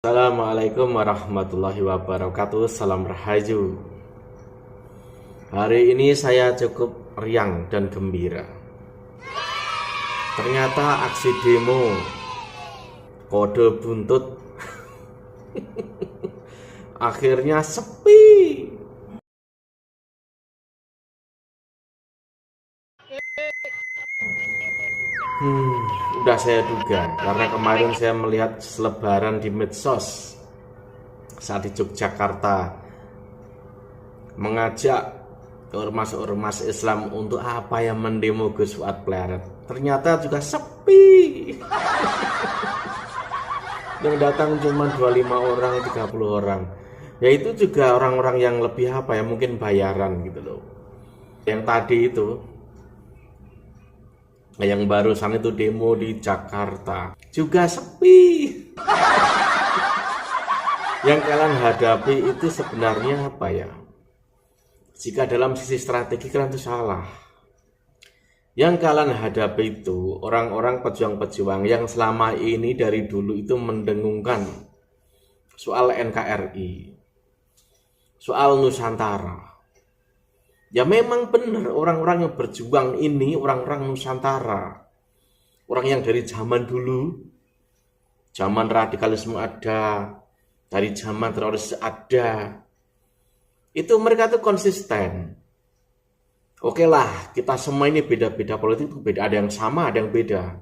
Assalamualaikum warahmatullahi wabarakatuh. Salam Rahayu. Hari ini saya cukup riang dan gembira. Ternyata aksi demo kode buntut akhirnya sepi. Udah saya duga karena kemarin saya melihat selebaran di medsos saat di Yogyakarta mengajak ormas-ormas Islam untuk apa yang mendemo Gus Fuad Pleret. Ternyata juga sepi. Yang datang cuma 25 orang, 30 orang. Ya itu juga orang-orang yang lebih apa ya, mungkin bayaran gitu loh. Yang tadi itu, yang barusan itu demo di Jakarta juga sepi. Yang kalian hadapi itu sebenarnya apa ya? Jika dalam sisi strategi kalian itu salah. Yang kalian hadapi itu orang-orang pejuang-pejuang yang selama ini dari dulu itu mendengungkan soal NKRI, soal Nusantara. Ya memang benar orang-orang yang berjuang ini orang-orang Nusantara. Orang yang dari zaman dulu, zaman radikalisme ada, dari zaman teroris ada. Itu mereka tuh konsisten. Oke lah, kita semua ini beda-beda politik, beda, ada yang sama, ada yang beda.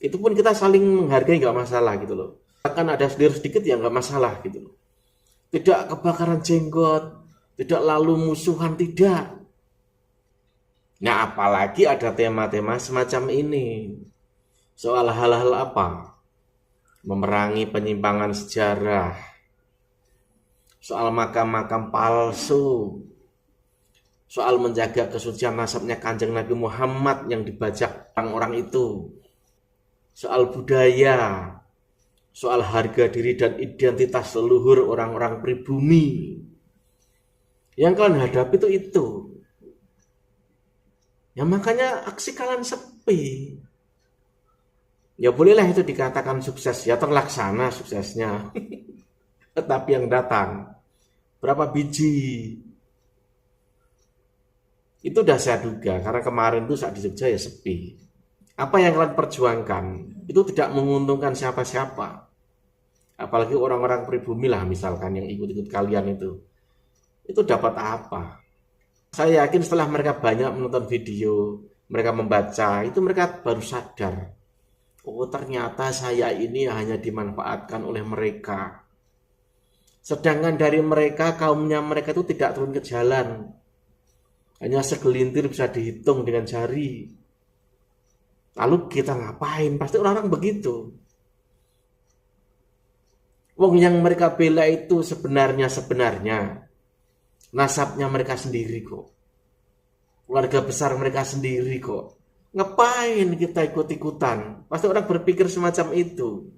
Itu pun kita saling menghargai, nggak masalah gitu loh. Akan ada sedikit ya nggak masalah gitu loh. Tidak kebakaran jenggot, tidak lalu musuhan, tidak. Nah apalagi ada tema-tema semacam ini. Soal hal-hal apa? Memerangi penyimpangan sejarah. Soal makam-makam palsu. Soal menjaga kesucian nasabnya Kanjeng Nabi Muhammad yang dibajak orang-orang itu. Soal budaya. Soal harga diri dan identitas leluhur orang-orang pribumi. Yang kalian hadapi itu. Ya makanya aksi kalian sepi. Ya bolehlah itu dikatakan sukses. Ya terlaksana suksesnya. Tetapi yang datang berapa biji? Itu udah saya duga, karena kemarin itu saat di Jogja ya sepi. Apa yang kalian perjuangkan, itu tidak menguntungkan siapa-siapa. Apalagi orang-orang pribumi lah misalkan yang ikut-ikut kalian itu. Itu dapat apa? Saya yakin setelah mereka banyak menonton video, mereka membaca, itu mereka baru sadar. Oh ternyata saya ini hanya dimanfaatkan oleh mereka. Sedangkan dari mereka, kaumnya mereka itu tidak turun ke jalan. Hanya segelintir bisa dihitung dengan jari. Lalu kita ngapain? Pasti orang-orang begitu. Wong yang mereka bela itu sebenarnya nasabnya mereka sendiri kok. Keluarga besar mereka sendiri kok. Ngapain kita ikut-ikutan? Pasti orang berpikir semacam itu.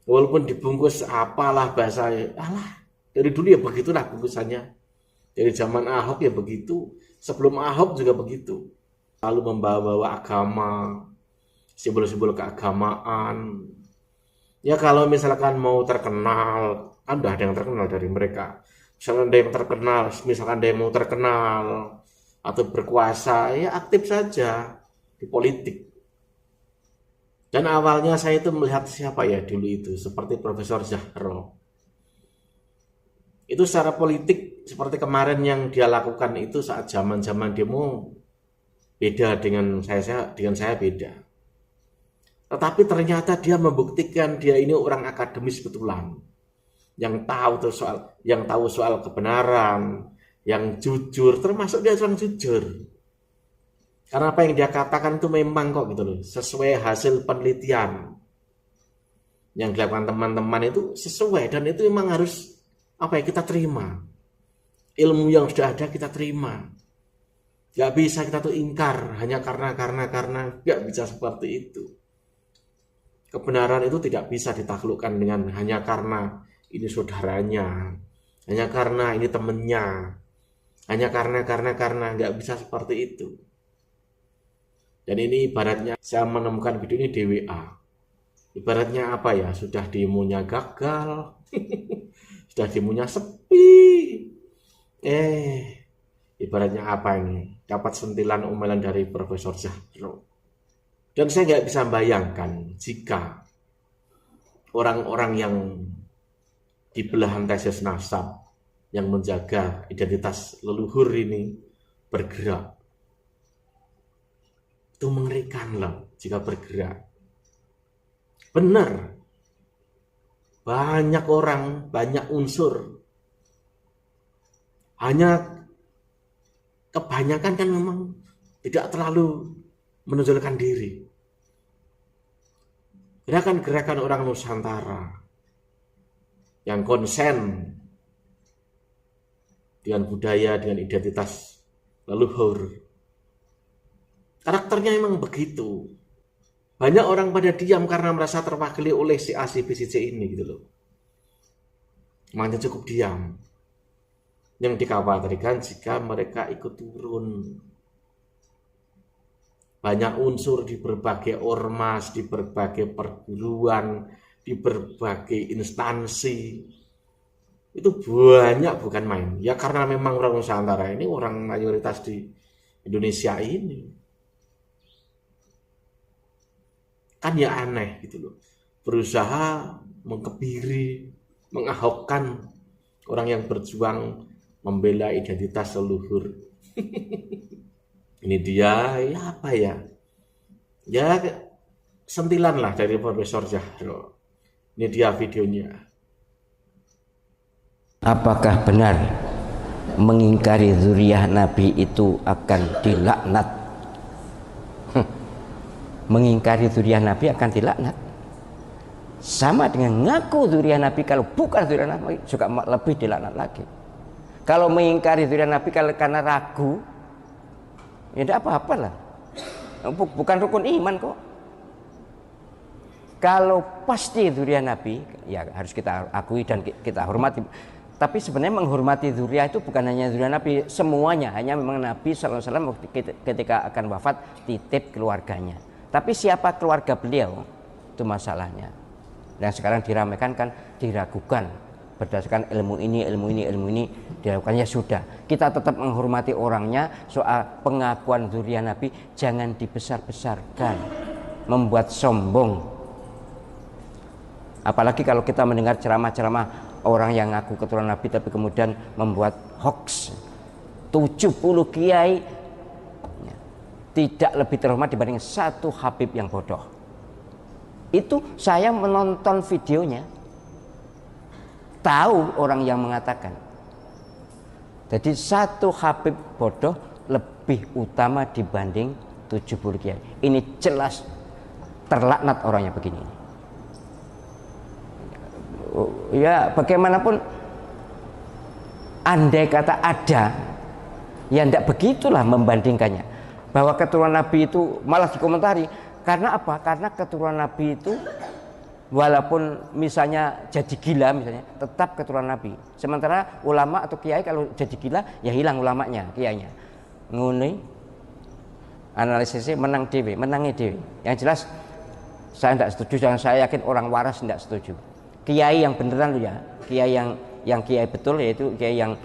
Walaupun dibungkus apalah bahasanya. Alah, dari dulu ya begitulah bungkusannya. Dari zaman Ahok ya begitu, sebelum Ahok juga begitu. Lalu membawa agama, simbol-simbol keagamaan. Ya kalau misalkan mau terkenal, kan udah ada yang terkenal dari mereka. Misalkan ada yang terkenal, misalkan ada yang mau terkenal, atau berkuasa, ya aktif saja di politik. Dan awalnya saya itu melihat siapa ya dulu itu, seperti Profesor Zahro. Itu secara politik seperti kemarin yang dia lakukan itu saat zaman-zaman demo beda dengan saya beda. Tetapi ternyata dia membuktikan dia ini orang akademis betulan. Yang tahu soal kebenaran, yang jujur, termasuk dia orang jujur. Karena apa yang dia katakan itu memang kok gitu loh, sesuai hasil penelitian. Yang dilakukan teman-teman itu sesuai dan itu memang harus apa ya kita terima. Ilmu yang sudah ada kita terima. Gak bisa kita tuh ingkar hanya karena gak bisa seperti itu. Kebenaran itu tidak bisa ditaklukkan dengan hanya karena ini saudaranya, hanya karena ini temennya, hanya karena gak bisa seperti itu. Dan ini ibaratnya saya menemukan video ini di WA. Ibaratnya apa ya, sudah demonya gagal, sudah demonya sepi. Ibaratnya apa ini? Dapat sentilan omelan dari Profesor Zahro. Dan saya nggak bisa bayangkan jika orang-orang yang di belahan tesis nasab yang menjaga identitas leluhur ini bergerak. Itu mengerikan loh jika bergerak. Benar, banyak orang, banyak unsur. Hanya kebanyakan kan memang tidak terlalu menonjolkan diri. Gerakan-gerakan orang Nusantara yang konsen dengan budaya, dengan identitas leluhur, karakternya memang begitu. Banyak orang pada diam karena merasa terwakili oleh si A, si B, si C ini gitu loh. Makanya cukup diam. Yang dikhawatirkan jika mereka ikut turun. Banyak unsur di berbagai ormas, di berbagai perguruan, di berbagai instansi. Itu banyak bukan main. Ya karena memang orang Nusantara ini orang mayoritas di Indonesia ini. Kan ya aneh gitu loh, berusaha mengkebiri, mengahokkan orang yang berjuang membela identitas leluhur. Ini dia, ya apa ya, ya sentilan lah dari Profesor Zahro. Ini dia videonya. Apakah benar mengingkari zuriyah Nabi itu akan dilaknat? Mengingkari zuriyah Nabi akan dilaknat. Sama dengan ngaku zuriyah Nabi, kalau bukan zuriyah Nabi juga lebih dilaknat lagi. Kalau mengingkari zuriyah Nabi karena ragu, ya tidak apa-apa lah. Bukan rukun iman kok. Kalau pasti zuriyah Nabi, ya harus kita akui dan kita hormati. Tapi sebenarnya menghormati zuriyah itu bukan hanya zuriyah Nabi, semuanya. Hanya memang Nabi SAW ketika akan wafat titip keluarganya. Tapi siapa keluarga beliau, itu masalahnya. Dan sekarang diramaikan kan, diragukan berdasarkan ilmu ini dilakukan. Ya sudah, kita tetap menghormati orangnya. Soal pengakuan zuriyah Nabi jangan dibesar-besarkan, membuat sombong. Apalagi kalau kita mendengar ceramah-ceramah orang yang ngaku keturunan Nabi tapi kemudian membuat hoax. 70 kiai tidak lebih terhormat dibanding satu Habib yang bodoh. Itu saya menonton videonya, tahu orang yang mengatakan. Jadi satu Habib bodoh lebih utama dibanding 70 kiai. Ini jelas terlaknat orangnya begini. Ya bagaimanapun, andai kata ada, ya tidak begitulah membandingkannya. Bahwa keturunan Nabi itu malah dikomentari. Karena apa? Karena keturunan Nabi itu walaupun misalnya jadi gila misalnya, tetap keturunan Nabi. Sementara ulama atau kiai kalau jadi gila, ya hilang ulamanya, kiainya. Ngene analisisnya menangi dewe. Yang jelas saya tidak setuju dan saya yakin orang waras tidak setuju. Kiai yang beneran ya, kiai yang kiai betul, yaitu kiai yang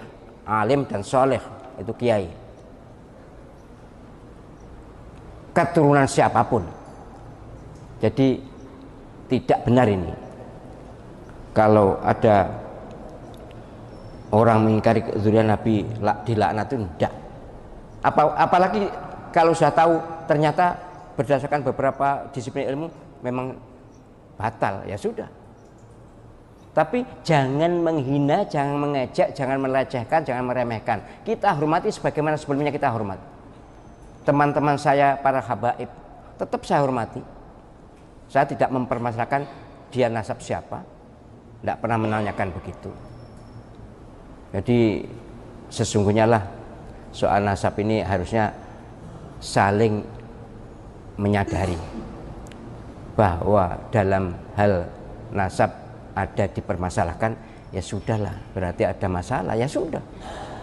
alim dan soleh, itu kiai. Keturunan siapapun. Jadi tidak benar ini kalau ada orang mengingkari zuriyah Nabi dilaknat, itu tidak. Apalagi kalau saya tahu ternyata berdasarkan beberapa disiplin ilmu memang batal, ya sudah. Tapi jangan menghina, jangan mengejek, jangan melecehkan, jangan meremehkan. Kita hormati sebagaimana sebelumnya kita hormat. Teman-teman saya para habaib tetap saya hormati. Saya tidak mempermasalahkan dia nasab siapa, tidak pernah menanyakan begitu. Jadi sesungguhnya lah soal nasab ini harusnya saling menyadari bahwa dalam hal nasab ada dipermasalahkan, ya sudahlah, berarti ada masalah, ya sudah.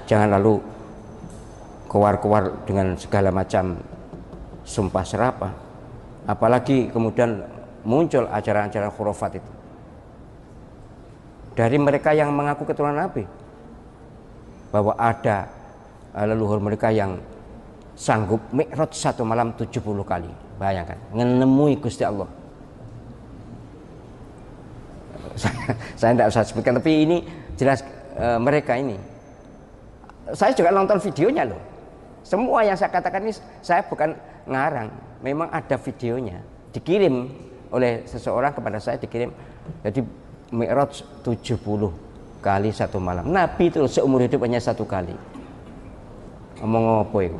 Jangan lalu keluar-keluar dengan segala macam sumpah serapah. Apalagi kemudian muncul ajaran-ajaran khurafat itu dari mereka yang mengaku keturunan Nabi, bahwa ada leluhur mereka yang sanggup mi'raj satu malam 70 kali. Bayangkan, menemui Gusti Allah. Saya tidak usah sebutkan, tapi ini jelas mereka ini. Saya juga nonton videonya loh. Semua yang saya katakan ini saya bukan ngarang, memang ada videonya. Dikirim oleh seseorang kepada saya, dikirim. Jadi mi'raj 70 kali satu malam. Nabi itu seumur hidup hanya satu kali. Ngomong apa itu?